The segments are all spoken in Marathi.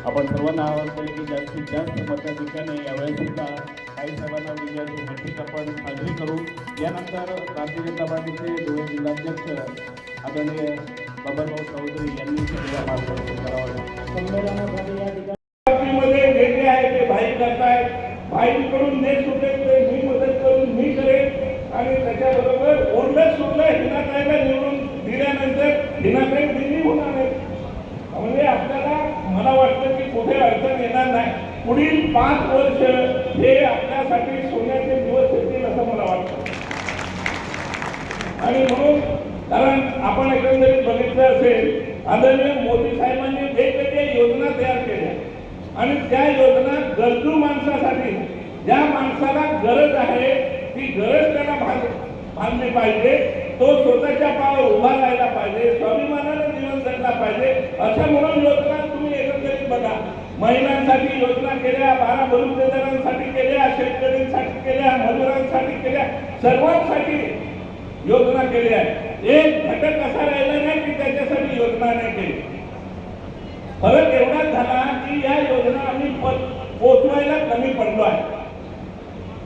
आपण सर्वांना आवडतं की जास्तीत जास्त मताधिक्याने यावेळेस सुद्धा काही साहेबांना विजयाची नक्कीच आपण साजरी करू। यानंतर भारतीय जनता पार्टीचे धुळे जिल्हाध्यक्ष आदरणीय बाबाभाऊ चौधरी यांनी या मार्गदर्शन करावं। संमेलनासाठी या ठिकाणी नेते आहे ते भाई करतायत, भाईकडून नेट सुटेल मी मदत करून मी करेन आणि त्याच्याबरोबर ओरडत सोडलं हिनाताईला निवडून दिल्यानंतर हिनाताई दिल्ली होणार आहे। म्हणजे आपल्याला मला वाटतं की कुठे अडचण येणार नाही। पुढील 5 वर्ष हे आपल्यासाठी सोन्याचे दिवस येतील असं मला वाटतं। आणि म्हणून कारण आपण एकंदरीत बघितलं असेल आदरणीय मोदी साहेबांनी वेगवेगळ्या योजना तयार केल्या आणि त्या योजना गरजू माणसासाठी ज्या माणसाला गरज आहे ती गरज त्याला भागली पाहिजे, तो स्वतःच्या पायावर उभा राहायला पाहिजे, स्वाभिमानाने जीवन जगला पाहिजे अशा म्हणून योजना तुम्ही एकंदरीत बघा। महिलांसाठी योजना केल्या, 12 बलुतेदारांसाठी केल्या, शेतकऱ्यांसाठी केल्या, मजुरांसाठी केल्या, सर्वांसाठी योजना केल्या। एक घटक असा राहिला नाही की त्याच्यासाठी योजना नाही केली। फरक एवढा झाला की या योजना आम्ही पोचवायला कमी पडलो आहे।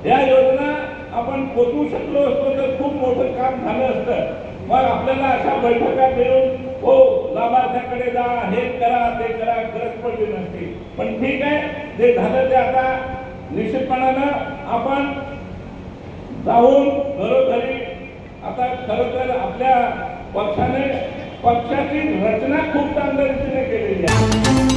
या योजना आपण पोचवू शकलो असतो तर खूप मोठं काम झालं असतं। मग आपल्याला अशा बैठका देऊन हो लाभार्थ्याकडे जा, हे करा ते करा गरज पडली नसती। पण ठीक आहे, जे झालं ते आता निश्चितपणानं आपण जाऊन घरोघरी आता खरं तर आपल्या पक्षाची रचना खूप चांगल्या रीतीने केलेली आहे।